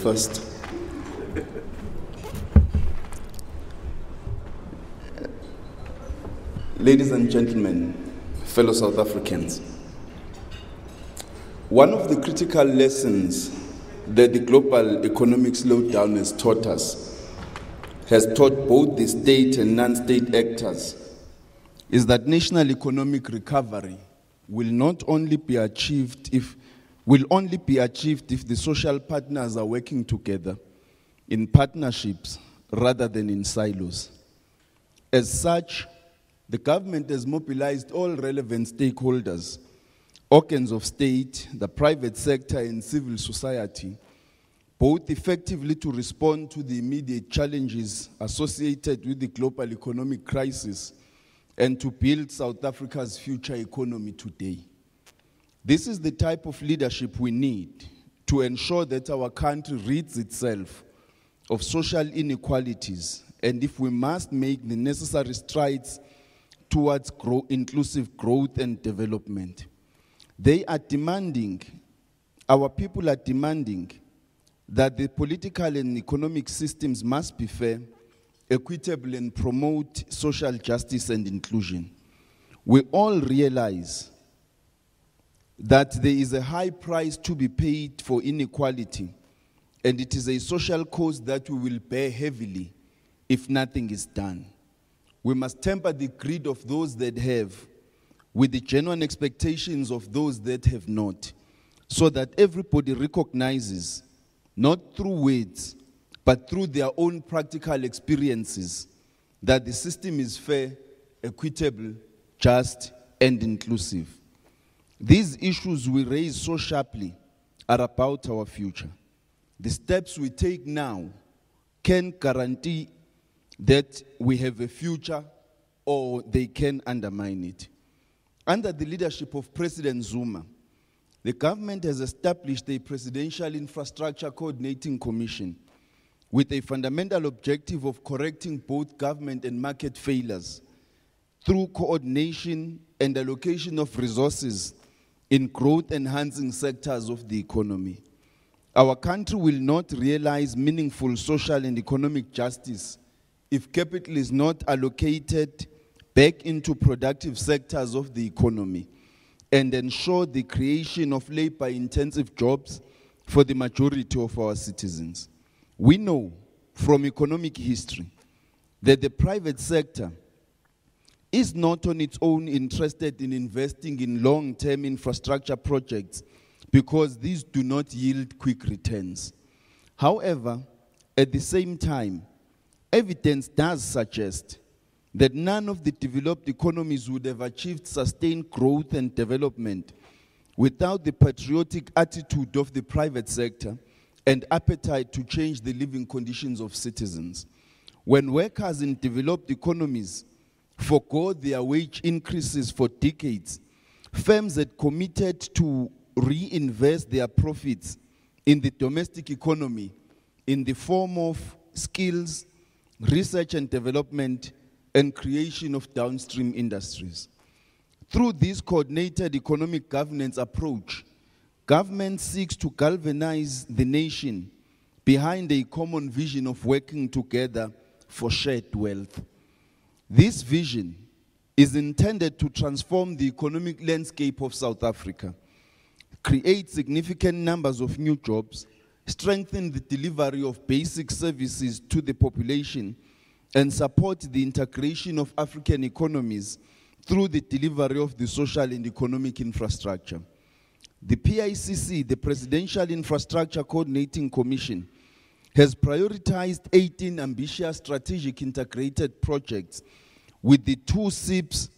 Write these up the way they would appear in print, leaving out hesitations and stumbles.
first. Ladies and gentlemen, fellow South Africans, one of the critical lessons that the global economic slowdown has taught both the state and non-state actors, is that national economic recovery will only be achieved if the social partners are working together in partnerships rather than in silos. As such, the government has mobilized all relevant stakeholders, organs of state, the private sector, and civil society, both effectively to respond to the immediate challenges associated with the global economic crisis and to build South Africa's future economy today. This is the type of leadership we need to ensure that our country rids itself of social inequalities, and if we must make the necessary strides towards inclusive growth and development. Our people are demanding that the political and economic systems must be fair, equitable, and promote social justice and inclusion. We all realize that there is a high price to be paid for inequality, and it is a social cost that we will bear heavily if nothing is done. We must temper the greed of those that have with the genuine expectations of those that have not, so that everybody recognizes, not through words, but through their own practical experiences, that the system is fair, equitable, just, and inclusive. These issues we raise so sharply are about our future. The steps we take now can guarantee that we have a future, or they can undermine it. Under the leadership of President Zuma, the government has established a Presidential Infrastructure Coordinating Commission with a fundamental objective of correcting both government and market failures through coordination and allocation of resources in growth-enhancing sectors of the economy. Our country will not realize meaningful social and economic justice if capital is not allocated back into productive sectors of the economy and ensure the creation of labor-intensive jobs for the majority of our citizens. We know from economic history that the private sector is not on its own interested in investing in long-term infrastructure projects because these do not yield quick returns. However, at the same time, evidence does suggest that none of the developed economies would have achieved sustained growth and development without the patriotic attitude of the private sector and appetite to change the living conditions of citizens. When workers in developed economies forgo their wage increases for decades, firms that committed to reinvest their profits in the domestic economy in the form of skills, research and development, and creation of downstream industries. Through this coordinated economic governance approach, government seeks to galvanize the nation behind a common vision of working together for shared wealth. This vision is intended to transform the economic landscape of South Africa, create significant numbers of new jobs, strengthen the delivery of basic services to the population, and support the integration of African economies through the delivery of the social and economic infrastructure. The PICC, the Presidential Infrastructure Coordinating Commission, has prioritized 18 ambitious strategic integrated projects, with the 2 SIPs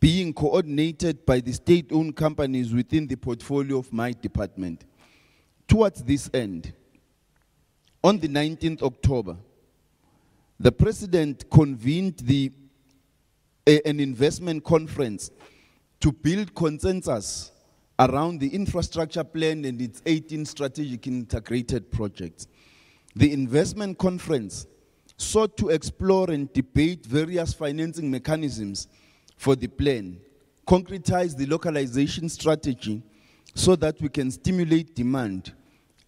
being coordinated by the state-owned companies within the portfolio of my department. Towards this end, on the 19th October, the President convened an investment conference to build consensus around the infrastructure plan and its 18 strategic integrated projects. The investment conference sought to explore and debate various financing mechanisms for the plan, concretize the localization strategy so that we can stimulate demand,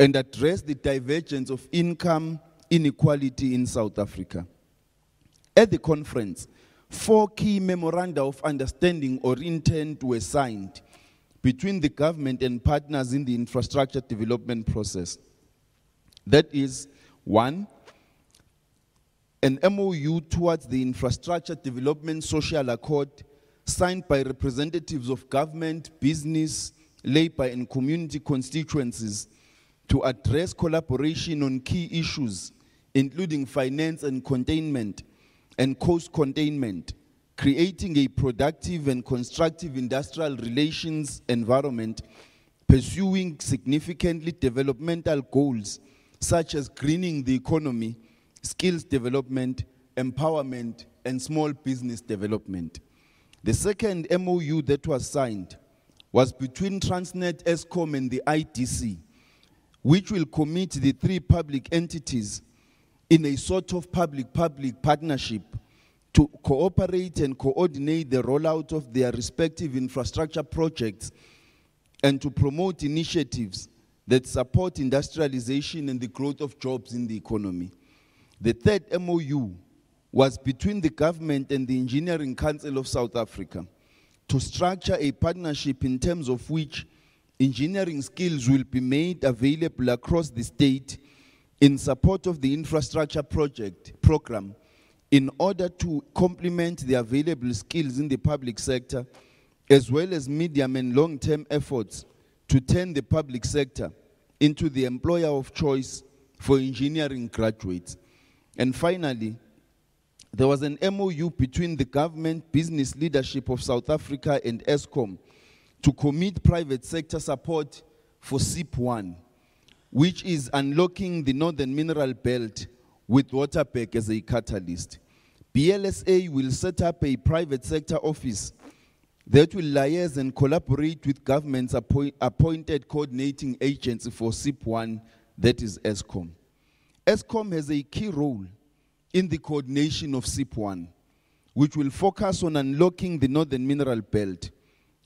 and address the divergence of income inequality in South Africa. At the conference, 4 key memoranda of understanding or intent were signed between the government and partners in the infrastructure development process. That is, 1, an MOU towards the Infrastructure Development Social Accord signed by representatives of government, business, labor, and community constituencies to address collaboration on key issues, including finance and containment and cost containment, creating a productive and constructive industrial relations environment, pursuing significantly developmental goals such as greening the economy, skills development, empowerment, and small business development. The second MOU that was signed was between Transnet, Eskom, and the IDC, which will commit the 3 public entities in a sort of public-public partnership to cooperate and coordinate the rollout of their respective infrastructure projects and to promote initiatives that support industrialization and the growth of jobs in the economy. The third MOU was between the government and the Engineering Council of South Africa to structure a partnership in terms of which engineering skills will be made available across the state in support of the infrastructure program in order to complement the available skills in the public sector, as well as medium and long-term efforts to turn the public sector into the employer of choice for engineering graduates. And finally, there was an MOU between the government, business leadership of South Africa and Eskom to commit private sector support for SIP1, which is unlocking the Northern Mineral Belt with Waterberg as a catalyst. BLSA will set up a private sector office that will liaise and collaborate with government's appointed coordinating agency for SIP1, that is Eskom. Eskom has a key role in the coordination of SIP1, which will focus on unlocking the Northern Mineral Belt,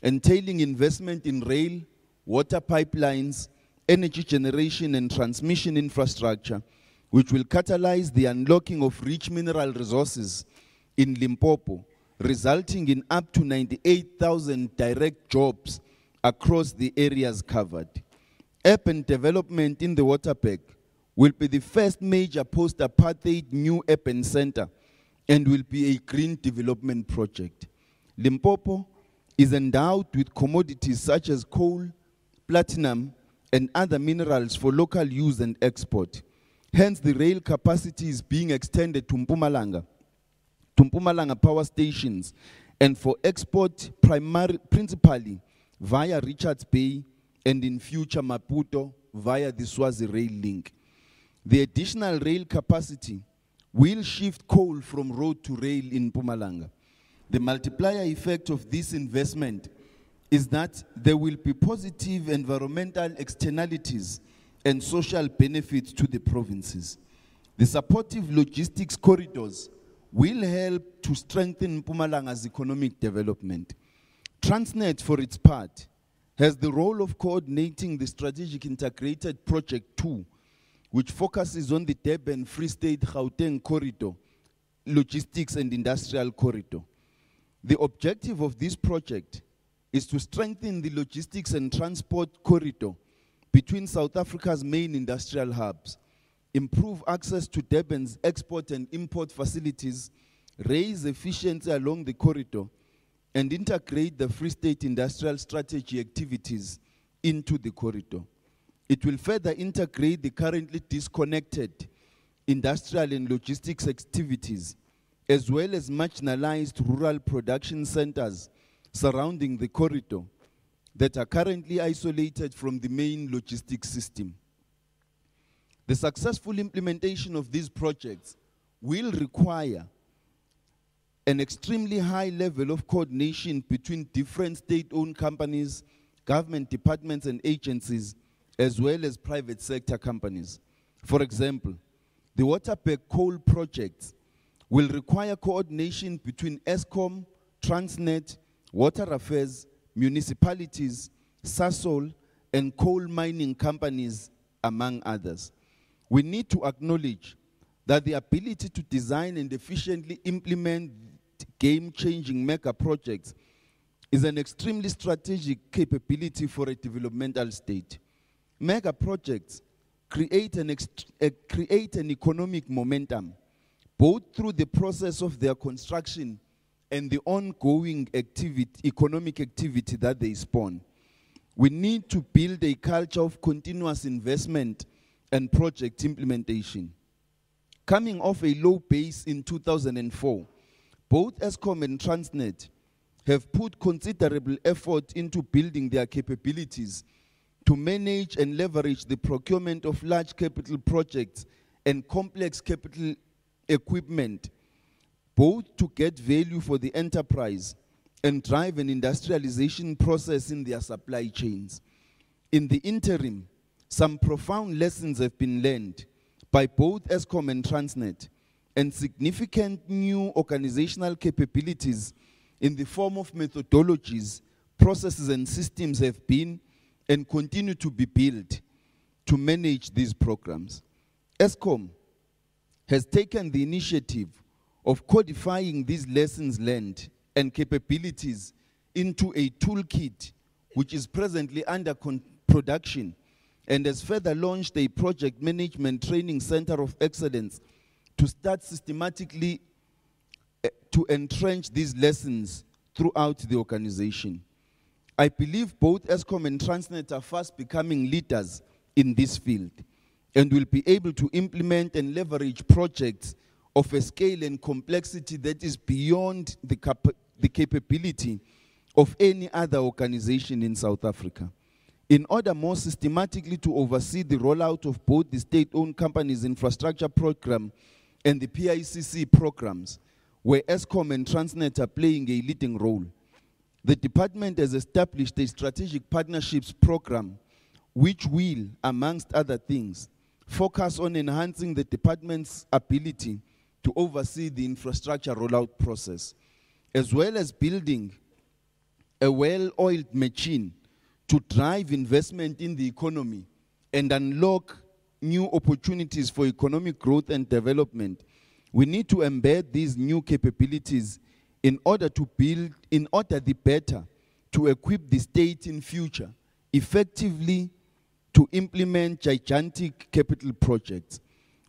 entailing investment in rail, water pipelines, energy generation and transmission infrastructure, which will catalyze the unlocking of rich mineral resources in Limpopo, resulting in up to 98,000 direct jobs across the areas covered. Urban development in the Waterberg will be the first major post-apartheid new urban center and will be a green development project. Limpopo is endowed with commodities such as coal, platinum, and other minerals for local use and export. Hence, the rail capacity is being extended to Mpumalanga power stations, and for export principally via Richards Bay and in future Maputo via the Swazi rail link. The additional rail capacity will shift coal from road to rail in Mpumalanga. The multiplier effect of this investment is that there will be positive environmental externalities and social benefits to the provinces. The supportive logistics corridors will help to strengthen Mpumalanga's economic development. Transnet, for its part, has the role of coordinating the Strategic Integrated Project 2, which focuses on the Durban Free State-Gauteng corridor, logistics and industrial corridor. The objective of this project is to strengthen the logistics and transport corridor between South Africa's main industrial hubs, improve access to Durban's export and import facilities, raise efficiency along the corridor, and integrate the Free State industrial strategy activities into the corridor. It will further integrate the currently disconnected industrial and logistics activities, as well as marginalized rural production centers surrounding the corridor that are currently isolated from the main logistics system. The successful implementation of these projects will require an extremely high level of coordination between different state-owned companies, government departments and agencies, as well as private sector companies. For example, the Waterberg coal projects will require coordination between Eskom, Transnet, Water Affairs, municipalities, Sasol, and coal mining companies among others. We need to acknowledge that the ability to design and efficiently implement game-changing mega projects is an extremely strategic capability for a developmental state. Mega projects create an economic momentum, both through the process of their construction and the ongoing economic activity that they spawn. We need to build a culture of continuous investment and project implementation. Coming off a low base in 2004, both Eskom and Transnet have put considerable effort into building their capabilities to manage and leverage the procurement of large capital projects and complex capital equipment, both to get value for the enterprise and drive an industrialization process in their supply chains. In the interim, some profound lessons have been learned by both Eskom and Transnet, and significant new organizational capabilities in the form of methodologies, processes, and systems have been and continue to be built to manage these programs. Eskom has taken the initiative of codifying these lessons learned and capabilities into a toolkit which is presently under production, and has further launched a project management training center of excellence to start systematically to entrench these lessons throughout the organization. I believe both Eskom and Transnet are fast becoming leaders in this field and will be able to implement and leverage projects of a scale and complexity that is beyond the capability of any other organization in South Africa. In order more systematically to oversee the rollout of both the state-owned companies' infrastructure program and the PICC programs, where Eskom and Transnet are playing a leading role, the department has established a strategic partnerships program which will, amongst other things, focus on enhancing the department's ability to oversee the infrastructure rollout process, as well as building a well-oiled machine to drive investment in the economy and unlock new opportunities for economic growth and development. We need to embed these new capabilities in order to better to equip the state in future effectively to implement gigantic capital projects.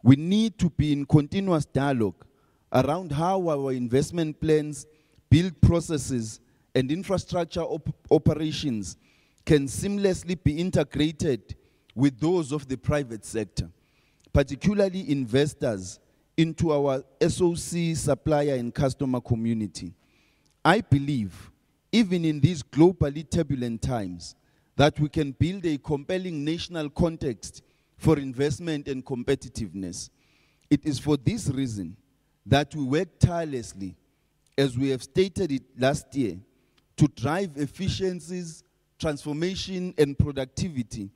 We need to be in continuous dialogue around how our investment plans, build processes, and infrastructure operations can seamlessly be integrated with those of the private sector, particularly investors into our SOC, supplier, and customer community. I believe, even in these globally turbulent times, that we can build a compelling national context for investment and competitiveness. It is for this reason that we work tirelessly, as we have stated it last year, to drive efficiencies, transformation, and productivity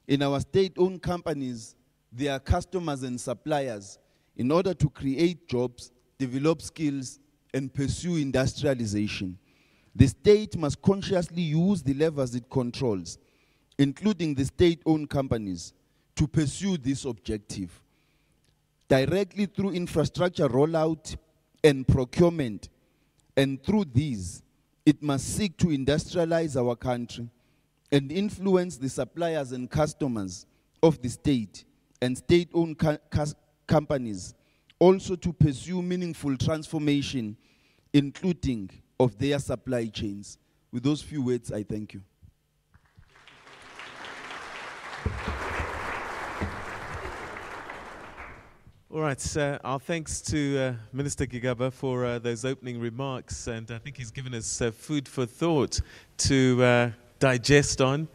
in our state-owned companies, their customers and suppliers, in order to create jobs, develop skills, and pursue industrialization. The state must consciously use the levers it controls, including the state-owned companies, to pursue this objective. Directly through infrastructure rollout and procurement, and through these, it must seek to industrialize our country and influence the suppliers and customers of the state and state-owned companies also to pursue meaningful transformation, including of their supply chains. With those few words, I thank you. All right, our thanks to Minister Gigaba for those opening remarks, and I think he's given us food for thought to digest on.